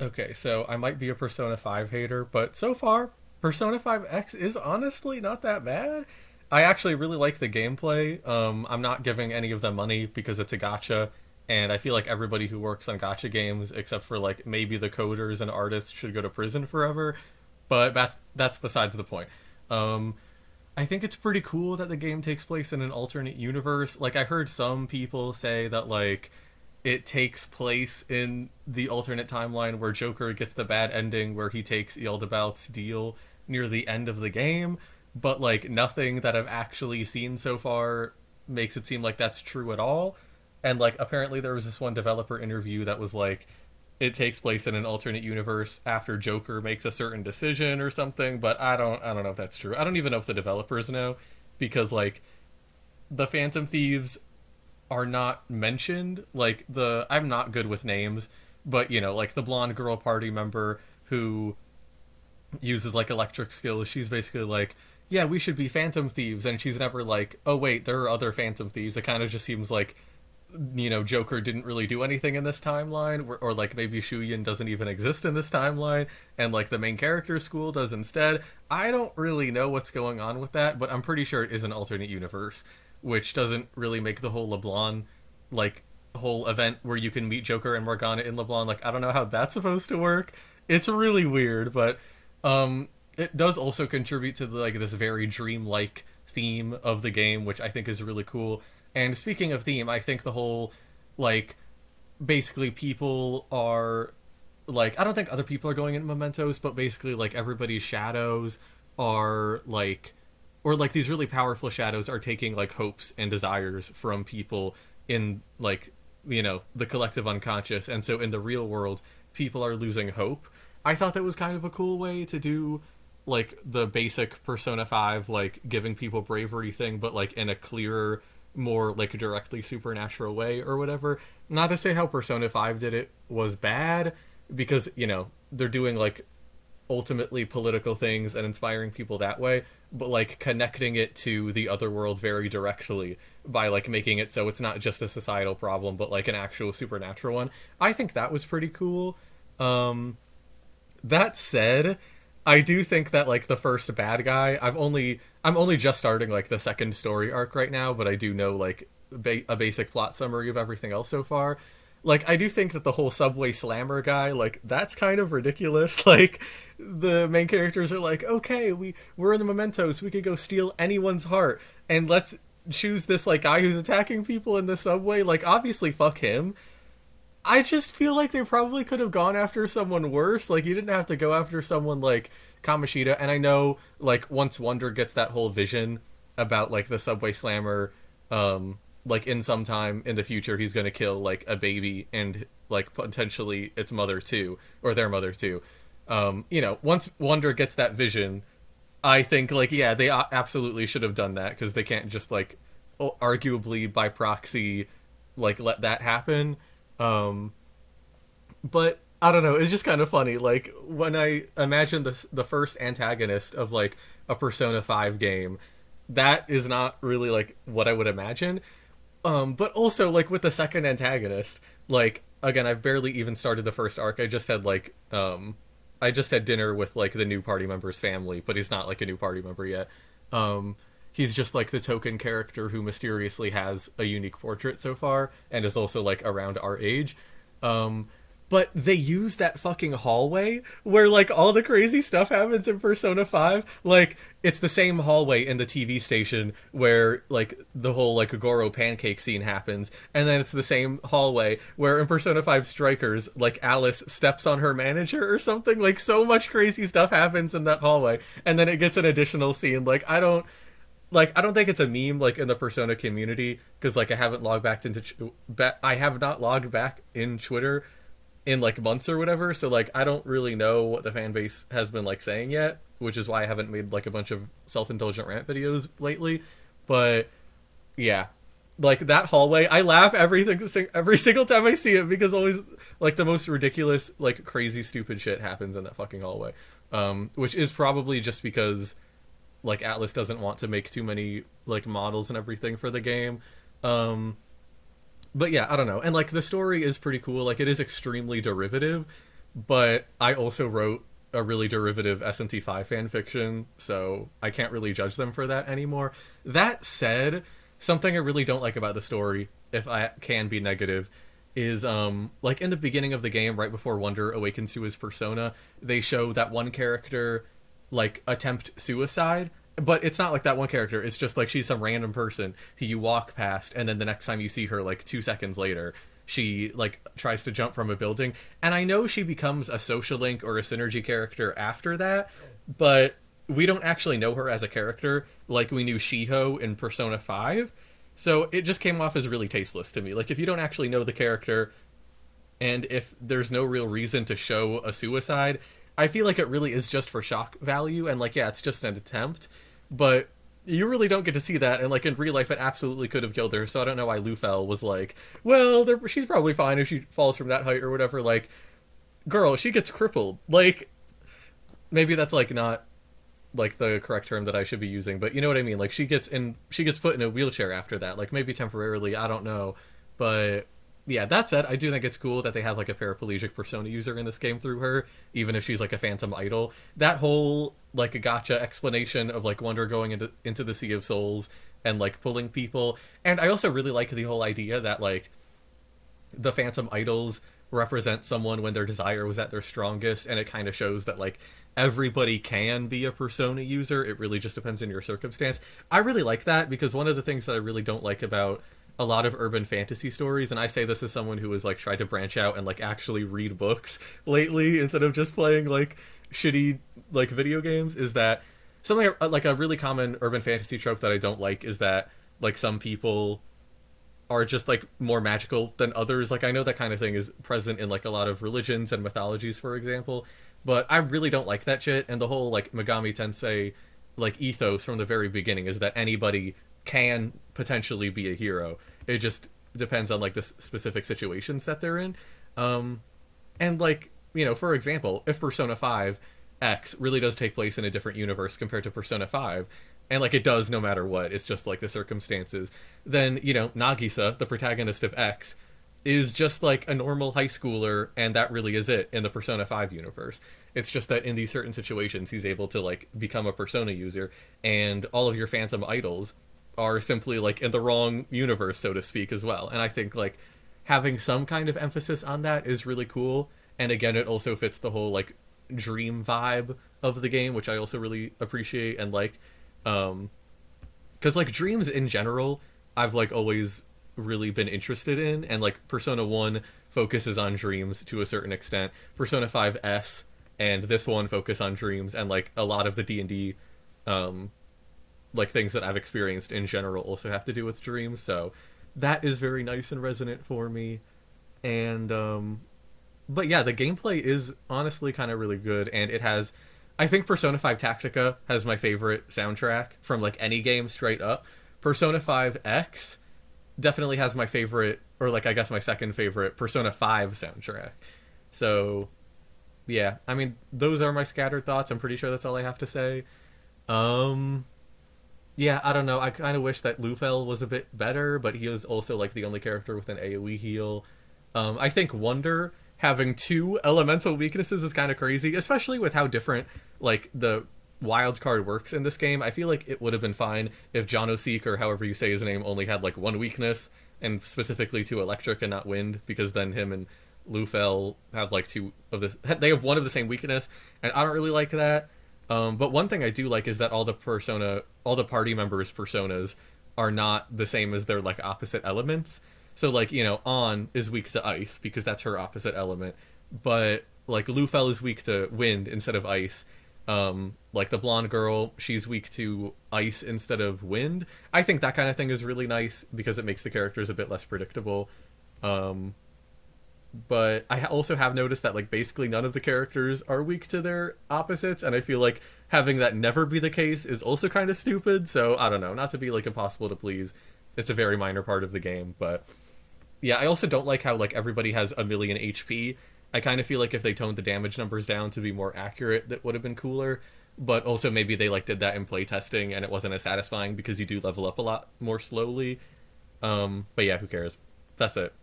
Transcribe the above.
Okay, so I might be a Persona 5 hater, but so far, Persona 5 X is honestly not that bad. I actually really like the gameplay. I'm not giving any of them money because it's a gacha, and I feel like everybody who works on gacha games, except for like maybe the coders and artists, should go to prison forever. But that's besides the point. Um, I think it's pretty cool that the game takes place in an alternate universe. Like I heard some people say that like it takes place in the alternate timeline where Joker gets the bad ending where he takes Yaldabaoth's deal near the end of the game, but like nothing that I've actually seen so far makes it seem like that's true at all. And like apparently there was this one developer interview that was like it takes place in an alternate universe after Joker makes a certain decision or something, but I don't know if that's true. I don't even know if the developers know because like the Phantom Thieves are not mentioned. Like the I'm not good with names, but you know, like the blonde girl party member who uses like electric skills, she's basically like, yeah, we should be Phantom Thieves, and she's never like, oh wait, there are other Phantom Thieves. It kind of just seems like Joker didn't really do anything in this timeline, or like maybe Shuyin doesn't even exist in this timeline, and like the main character school does instead. I don't really know what's going on with that, but I'm pretty sure it is an alternate universe, which doesn't really make the whole LeBlanc like whole event where you can meet Joker and Morgana in LeBlanc. Like I don't know how that's supposed to work. It's really weird, but it does also contribute to like this very dreamlike theme of the game, which I think is really cool. And speaking of theme, I think the whole like basically people are like I don't think other people are going in mementos, but basically like everybody's shadows are like or like these really powerful shadows are taking like hopes and desires from people in like the collective unconscious, and so in the real world people are losing hope. I thought that was kind of a cool way to do like the basic Persona 5 like giving people bravery thing, but like in a clearer, more like directly supernatural way or whatever. Not to say how Persona 5 did it was bad, because they're doing like ultimately political things and inspiring people that way, but like connecting it to the other world very directly by like making it so it's not just a societal problem but like an actual supernatural one. I think that was pretty cool. That said, I do think that like the first bad guy, I'm only just starting like the second story arc right now, but I do know like a basic plot summary of everything else so far. Like I do think that the whole subway slammer guy, like that's kind of ridiculous. Like the main characters are like, okay, we're in the mementos, we could go steal anyone's heart, and let's choose this like guy who's attacking people in the subway. Like obviously fuck him. I just feel like they probably could have gone after someone worse. Like you didn't have to go after someone like Kamoshida. And I know like once Wonder gets that whole vision about like the subway slammer, like in some time in the future he's gonna kill like a baby and like potentially its mother too, or their mother too. Once Wonder gets that vision, I think like yeah, they absolutely should have done that, because they can't just like arguably by proxy like let that happen. um but I don't know, it's just kind of funny like when I imagine the first antagonist of like a Persona 5 game, that is not really like what I would imagine. But also like with the second antagonist, like again, I've barely even started the first arc. I just had dinner with like the new party member's family, but he's not like a new party member yet. He's just like the token character who mysteriously has a unique portrait so far and is also like around our age. Um, but they use that fucking hallway where like all the crazy stuff happens in Persona 5. Like it's the same hallway in the TV station where like the whole like Goro pancake scene happens, and then it's the same hallway where in Persona 5 Strikers like Alice steps on her manager or something. Like so much crazy stuff happens in that hallway, and then it gets an additional scene. I don't think it's a meme like in the Persona community, because like I haven't logged back into I have not logged back in Twitter in like months or whatever, so like I don't really know what the fan base has been like saying yet, which is why I haven't made like a bunch of self-indulgent rant videos lately. But yeah, like that hallway, I laugh every single time I see it, because always like the most ridiculous like crazy stupid shit happens in that fucking hallway. Which is probably just because like Atlas doesn't want to make too many like models and everything for the game. But yeah, I don't know. And like the story is pretty cool. Like it is extremely derivative, but I also wrote a really derivative SMT5 fan fiction, so I can't really judge them for that anymore. That said, something I really don't like about the story, if I can be negative, is like in the beginning of the game, right before Wonder awakens to his persona, they show that one character like attempt suicide, but it's not like that one character. It's just like she's some random person who you walk past, and then the next time you see her, like 2 seconds later, she like tries to jump from a building. And I know she becomes a social link or a synergy character after that, but we don't actually know her as a character like we knew Shiho in Persona 5. So it just came off as really tasteless to me. Like, if you don't actually know the character, and if there's no real reason to show a suicide, I feel like it really is just for shock value, and like, yeah, it's just an attempt, but you really don't get to see that, and like in real life it absolutely could have killed her, so I don't know why Lufel was like, well, she's probably fine if she falls from that height or whatever. Like, girl, she gets crippled. Like, maybe that's like not like the correct term that I should be using, but you know what I mean. Like, she gets put in a wheelchair after that, like maybe temporarily, I don't know. But yeah, that said, I do think it's cool that they have like a paraplegic Persona user in this game through her, even if she's like a phantom idol. That whole like a gotcha explanation of like Wonder going into the Sea of Souls and like pulling people. And I also really like the whole idea that like the phantom idols represent someone when their desire was at their strongest, and it kind of shows that like everybody can be a Persona user. It really just depends on your circumstance. I really like that, because one of the things that I really don't like about a lot of urban fantasy stories, and I say this as someone who has like tried to branch out and like actually read books lately instead of just playing like shitty like video games, is that something like a really common urban fantasy trope that I don't like is that like some people are just like more magical than others. Like, I know that kind of thing is present in like a lot of religions and mythologies, for example, but I really don't like that shit. And the whole like Megami Tensei like ethos from the very beginning is that anybody can potentially be a hero. It just depends on like the specific situations that they're in. And like, you know, for example, if Persona 5 X really does take place in a different universe compared to Persona 5, and like it does no matter what, it's just like the circumstances, then, you know, Nagisa, the protagonist of X, is just like a normal high schooler, and that really is it in the Persona 5 universe. It's just that in these certain situations he's able to like become a Persona user, and all of your phantom idols are simply like in the wrong universe, so to speak, as well. And I think like having some kind of emphasis on that is really cool. And again, it also fits the whole like dream vibe of the game, which I also really appreciate and like. Because like dreams in general, I've like always really been interested in, and like Persona 1 focuses on dreams to a certain extent. Persona 5S and this one focus on dreams, and like a lot of the D&D like things that I've experienced in general also have to do with dreams. So that is very nice and resonant for me. And but yeah, the gameplay is honestly kind of really good, and it has, I think Persona 5 Tactica has my favorite soundtrack from like any game straight up. Persona 5 X definitely has my favorite, or like I guess my second favorite, Persona 5 soundtrack. So yeah, I mean, those are my scattered thoughts. I'm pretty sure that's all I have to say. Um yeah, I don't know. I kind of wish that Lufel was a bit better, but he was also like the only character with an AoE heal. I think Wonder having two elemental weaknesses is kind of crazy, especially with how different like the wild card works in this game. I feel like it would have been fine if Janoseek, or however you say his name, only had like one weakness, and specifically to electric and not wind, because then him and Lufel have like two of this. They have one of the same weakness, and I don't really like that. But one thing I do like is that all the party members' personas are not the same as their like opposite elements. So like, you know, On is weak to ice because that's her opposite element, but like Lufel is weak to wind instead of ice. Like the blonde girl, she's weak to ice instead of wind. I think that kind of thing is really nice because it makes the characters a bit less predictable. But I also have noticed that like basically none of the characters are weak to their opposites, and I feel like having that never be the case is also kind of stupid. So I don't know, not to be like impossible to please, it's a very minor part of the game. But yeah, I also don't like how like everybody has a million HP. I kind of feel like if they toned the damage numbers down to be more accurate, that would have been cooler. But also maybe they like did that in playtesting and it wasn't as satisfying because you do level up a lot more slowly. But yeah, who cares? That's it.